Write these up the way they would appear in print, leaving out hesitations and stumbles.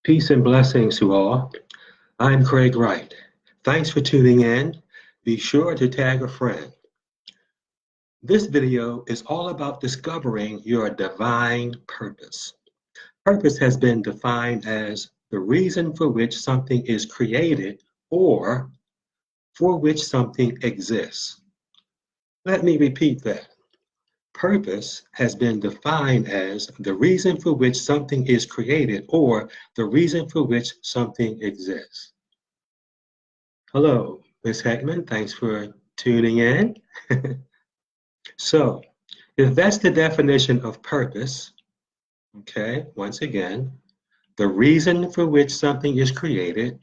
Peace and blessings to all. I'm Craig Wright. Thanks for tuning in. Be sure to tag a friend. This video is all about discovering your divine purpose. Purpose has been defined as the reason for which something is created or for which something exists. Let me repeat that. Purpose has been defined as the reason for which something is created or the reason for which something exists. Hello, Ms. Heckman. Thanks for tuning in. So, if that's the definition of purpose, okay, once again, the reason for which something is created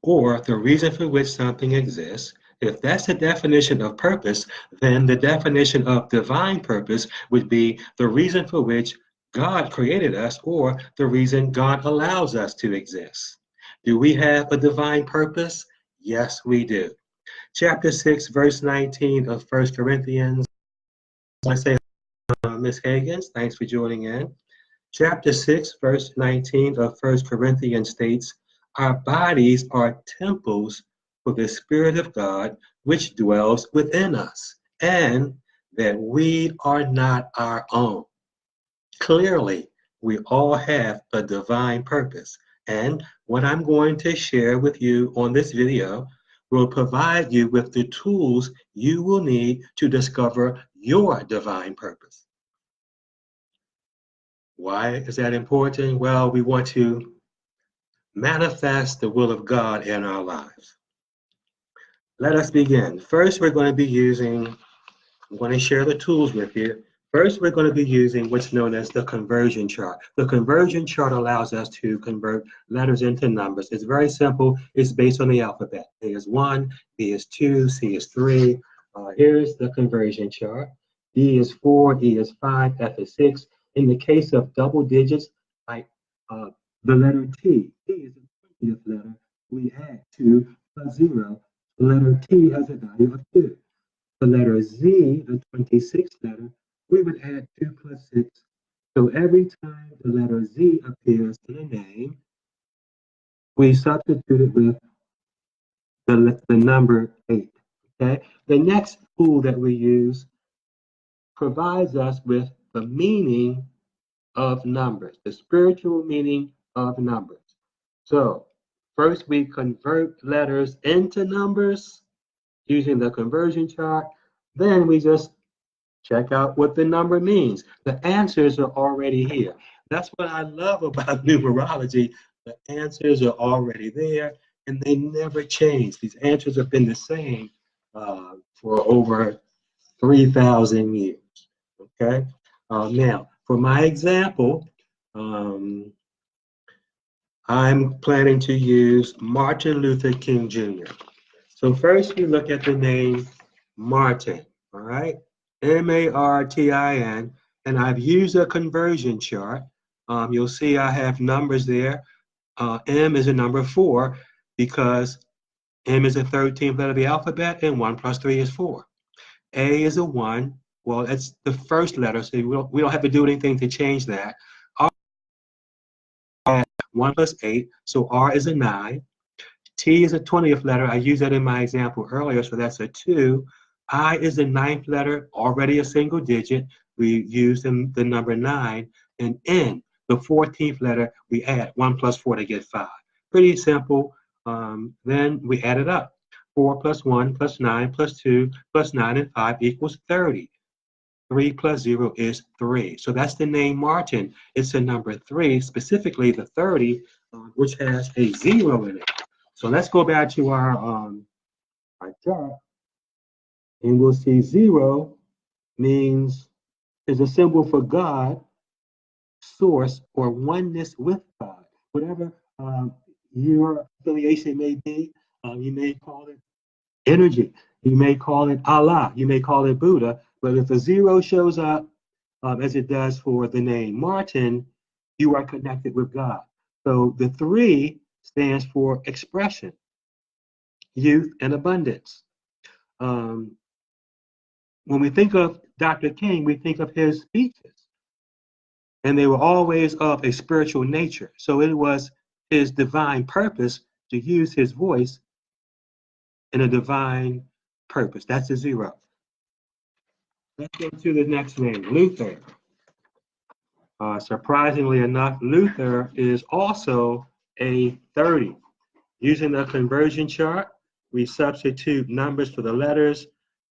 or the reason for which something exists, if that's the definition of purpose, then the definition of divine purpose would be the reason for which God created us or the reason God allows us to exist. Do we have a divine purpose? Yes, we do. Chapter 6, verse 19 of 1 Corinthians. I say, Ms. Higgins, thanks for joining in. Chapter 6, verse 19 of 1 Corinthians states, our bodies are temples for the Spirit of God, which dwells within us, and that we are not our own. Clearly, we all have a divine purpose, and what I'm going to share with you on this video will provide you with the tools you will need to discover your divine purpose. Why is that important? Well, we want to manifest the will of God in our lives. Let us begin. First, I'm going to share the tools with you. First, we're going to be using what's known as the conversion chart. The conversion chart allows us to convert letters into numbers. It's very simple. It's based on the alphabet. A is 1, B is 2, C is 3. Here's the conversion chart. D is 4, E is 5, F is 6. In the case of double digits, like the letter T. T is the 20th letter. We add 2 plus 0. The letter T has a value of 2. The letter Z, the 26th letter, we would add 2 plus 6. So every time the letter Z appears in a name, we substitute it with the number 8. Okay. The next tool that we use provides us with the meaning of numbers, the spiritual meaning of numbers. So first we convert letters into numbers using the conversion chart. Then we just check out what the number means. The answers are already here. That's what I love about numerology. The answers are already there and they never change. These answers have been the same for over 3,000 years. Okay. Now, for my example, I'm planning to use Martin Luther King Jr. So first we look at the name Martin, all right? M-A-R-T-I-N, and I've used a conversion chart. You'll see I have numbers there. M is a number 4 because M is the 13th letter of the alphabet and 1 plus 3 is 4. A is a 1. Well, it's the first letter, so we don't have to do anything to change that. R 1 plus 8, so R is a 9. T is a 20th letter. I used that in my example earlier, so that's a 2. I is the 9th letter, already a single digit. We use the number 9. And N, the 14th letter, we add 1 plus 4 to get 5. Pretty simple. Then we add it up. 4 plus 1 plus 9 plus 2 plus 9 and 5 equals 30. 3 plus 0 is 3. So that's the name Martin. It's a number 3, specifically the 30, which has a 0 in it. So let's go back to our chart, and we'll see 0 is a symbol for God, source, or oneness with God. Whatever your affiliation may be, you may call it energy, you may call it Allah, you may call it Buddha, but if a 0 shows up, as it does for the name Martin, you are connected with God. So the 3 stands for expression, youth, and abundance. When we think of Dr. King, we think of his speeches. and they were always of a spiritual nature. So it was his divine purpose to use his voice in a divine purpose. That's a 0. Let's go to the next name, Luther. Surprisingly enough, Luther is also a 30. Using the conversion chart, we substitute numbers for the letters.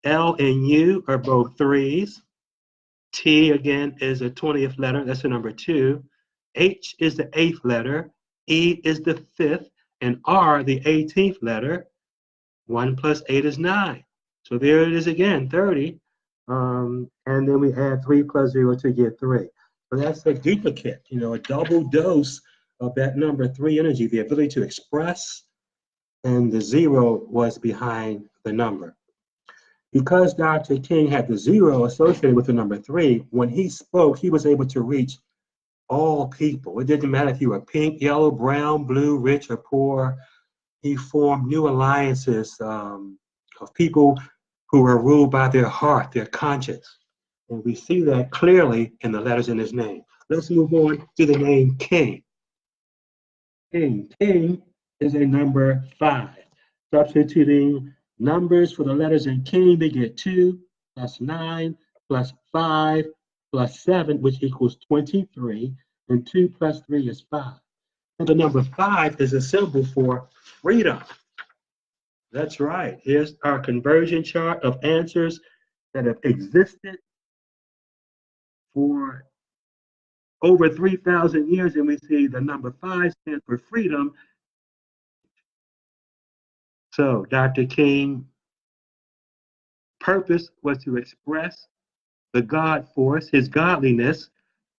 L and U are both 3s. T, again, is a 20th letter. That's the number 2. H is the 8th letter. E is the 5th. And R, the 18th letter. 1 plus 8 is 9. So there it is again, 30. And then we add 3 plus 0 to get 3. So that's a duplicate, a double dose of that number 3 energy, the ability to express, and the 0 was behind the number. Because Dr. King had the 0 associated with the number 3, when he spoke, he was able to reach all people. It didn't matter if you were pink, yellow, brown, blue, rich, or poor. He formed new alliances of people who were ruled by their heart, their conscience. And we see that clearly in the letters in his name. Let's move on to the name King. King is a number 5. Substituting numbers for the letters in King, they get 2 plus 9 plus 5 plus 7, which equals 23. And 2 plus 3 is 5. And the number 5 is a symbol for freedom. That's right. Here's our conversion chart of answers that have existed for over 3,000 years, and we see the number 5 stands for freedom. So Dr. King's purpose was to express the God force, his godliness,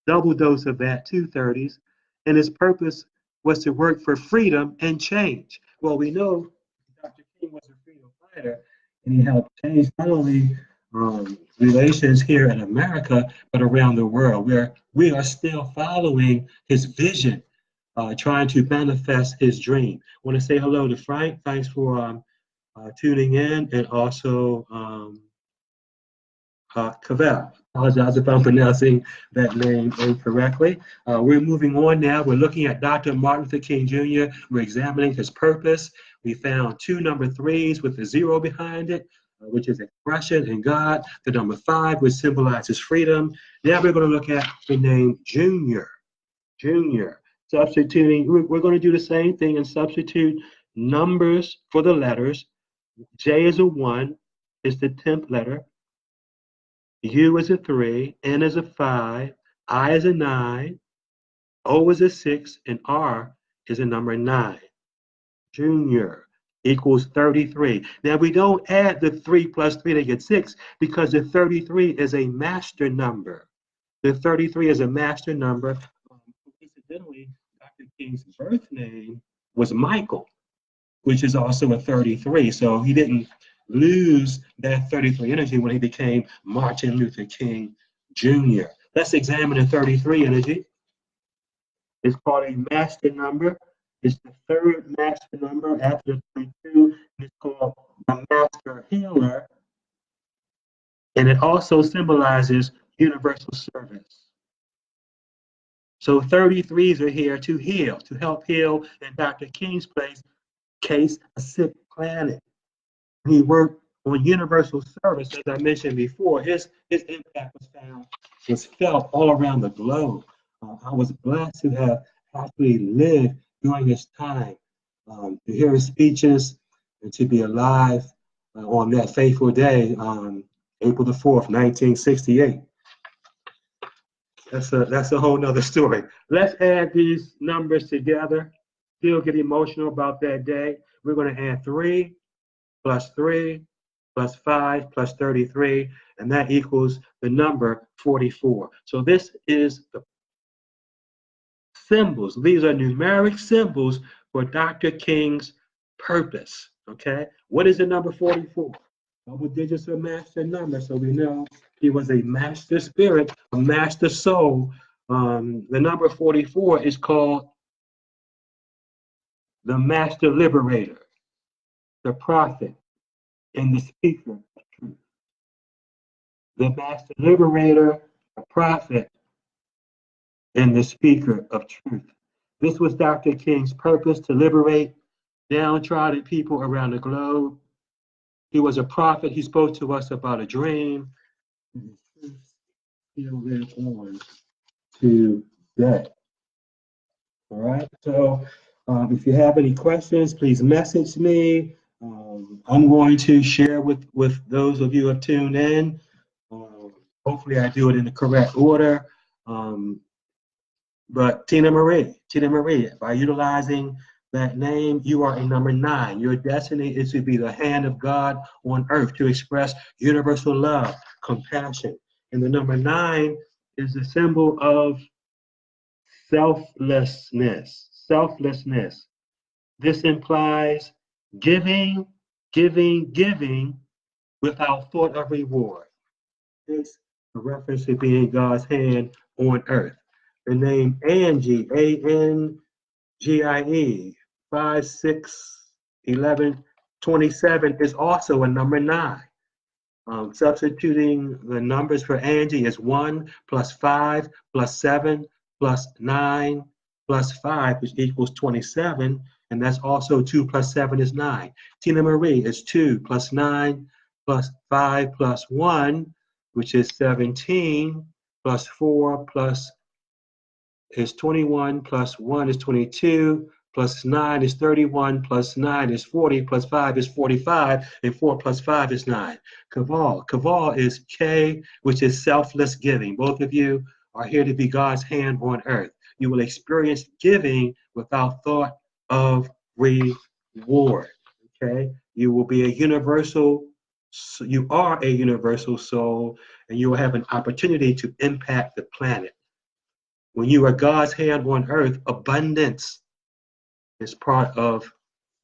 double dose of that, 230s, and his purpose was to work for freedom and change. Well, we know Dr. King was a freedom fighter, and he helped change not only relations here in America, but around the world, where we are still following his vision, trying to manifest his dream. I want to say hello to Frank. Thanks for tuning in, and also Cavell. Apologize if I'm pronouncing that name incorrectly. We're moving on now. We're looking at Dr. Martin Luther King Jr. We're examining his purpose. We found 2 number 3s with a 0 behind it, which is expression in God. The number 5, which symbolizes freedom. Now we're going to look at the name Junior. Junior. Substituting, we're going to do the same thing and substitute numbers for the letters. J is a 1, is the 10th letter. U is a 3, N is a 5, I is a 9, O is a 6, and R is a number 9. Junior equals 33. Now we don't add the 3 plus 3 to get 6 because the 33 is a master number. The 33 is a master number. Incidentally, Dr. King's birth name was Michael, which is also a 33. So he didn't lose that 33 energy when he became Martin Luther King Jr. Let's examine the 33 energy. It's called a master number. It's the 3rd master number after 22. It's called a master healer. And it also symbolizes universal service. So 33s are here to heal, to help heal, in Dr. King's case, a sick planet. He worked on universal service, as I mentioned before. His impact was felt all around the globe. I was blessed to have actually lived during his time, to hear his speeches, and to be alive on that fateful day, April the 4th, 1968. That's a whole nother story. Let's add these numbers together. Still get emotional about that day. We're going to add 3 plus 3 plus 5 plus 33, and that equals the number 44. So this is the symbols. These are numeric symbols for Dr. King's purpose, okay? What is the number 44? Double digits are master number, so we know he was a master spirit, a master soul. The number 44 is called the master liberator, the prophet, and the speaker of truth. The master liberator, the prophet, and the speaker of truth. This was Dr. King's purpose, to liberate downtrodden people around the globe. He was a prophet. He spoke to us about a dream. He'll live on today. All right. So if you have any questions, please message me. I'm going to share with those of you who have tuned in. Hopefully I do it in the correct order. But Tina Marie, by utilizing that name, you are a number 9. Your destiny is to be the hand of God on earth, to express universal love, compassion. And the number 9 is the symbol of selflessness. Selflessness. This implies giving without thought of reward. It's a reference to being God's hand on earth. The name Angie, A-N-G-I-E, 5, 6, 11, 27 is also a number 9. Substituting the numbers for Angie is 1 plus 5 plus 7 plus 9 plus 5, which equals 27. And that's also 2 plus 7 is 9. Tina Marie is 2 plus 9 plus 5 plus 1, which is 17, plus 4 plus is 21, plus 1 is 22, plus 9 is 31, plus 9 is 40, plus 5 is 45, and 4 plus 5 is 9. Kaval is K, which is selfless giving. Both of you are here to be God's hand on earth. You will experience giving without thought of reward. Okay? You will be a universal, you are a universal soul, and you will have an opportunity to impact the planet. When you are God's hand on earth, abundance is part of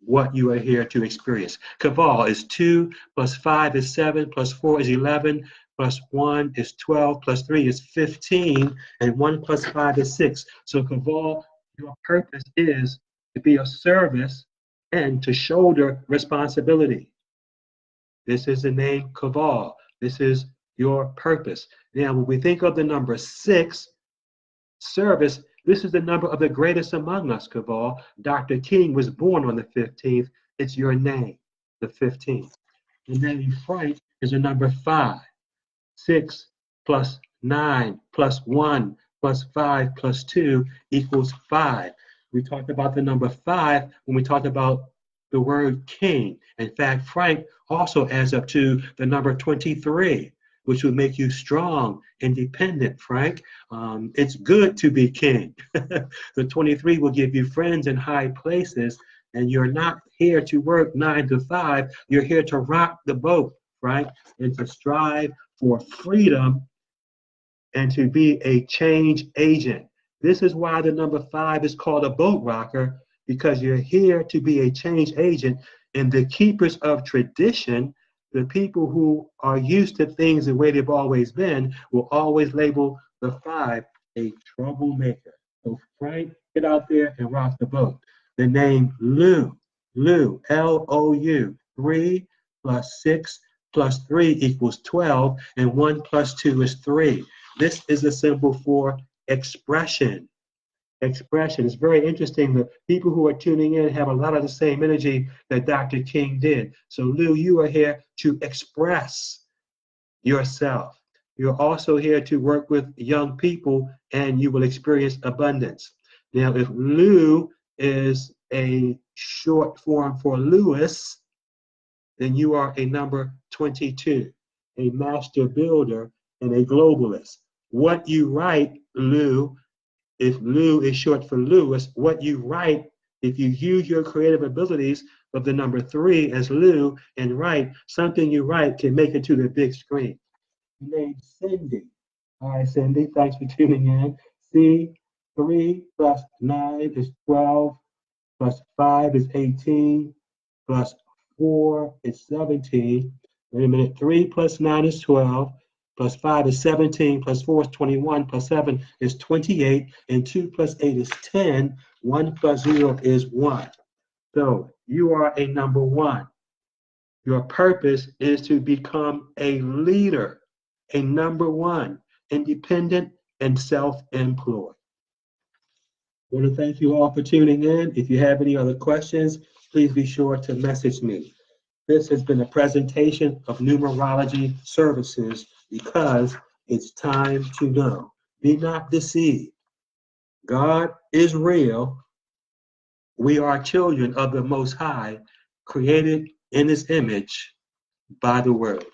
what you are here to experience. Kaval is 2, plus 5 is 7, plus 4 is 11, plus 1 is 12, plus 3 is 15, and 1 plus 5 is 6. So Kaval, your purpose is to be of service and to shoulder responsibility. This is the name Kaval. This is your purpose. Now, when we think of the number 6, service, this is the number of the greatest among us, Kaval. Dr. King was born on the 15th. It's your name, the 15th. The name Frank is a number 5. 6 plus 9 plus 1 plus 5 plus 2 equals 5. We talked about the number 5 when we talked about the word king. In fact, Frank also adds up to the number 23, which will make you strong, independent, Frank. It's good to be king. The 23 will give you friends in high places, and you're not here to work 9 to 5. You're here to rock the boat, Frank, and to strive for freedom and to be a change agent. This is why the number 5 is called a boat rocker, because you're here to be a change agent, and the keepers of tradition, the people who are used to things the way they've always been, will always label the 5 a troublemaker. So Frank, get out there and rock the boat. The name Lou, L-O-U, 3 plus 6 plus 3 equals 12, and 1 plus 2 is 3. This is a symbol for expression. Expression. It's very interesting that people who are tuning in have a lot of the same energy that Dr. King did. So Lou, you are here to express yourself. You're also here to work with young people, and you will experience abundance. Now, if Lou is a short form for Lewis, then you are a number 22, a master builder and a globalist. What you write, Lou, if Lou is short for Lewis, what you write, if you use your creative abilities of the number 3 as Lou and write, something you write can make it to the big screen. Your name's Cindy. Hi, Cindy. Thanks for tuning in. See, 3 plus 9 is 12, plus 5 is 18, plus 4 is 17. Wait a minute. 3 plus 9 is 12. Plus 5 is 17, plus 4 is 21, plus 7 is 28, and 2 plus 8 is 10. 1 plus 0 is 1. So you are a number 1. Your purpose is to become a leader, a number 1, independent and self-employed. I want to thank you all for tuning in. If you have any other questions, please be sure to message me. This has been a presentation of numerology services because it's time to know. Be not deceived. God is real. We are children of the Most High, created in His image by the Word.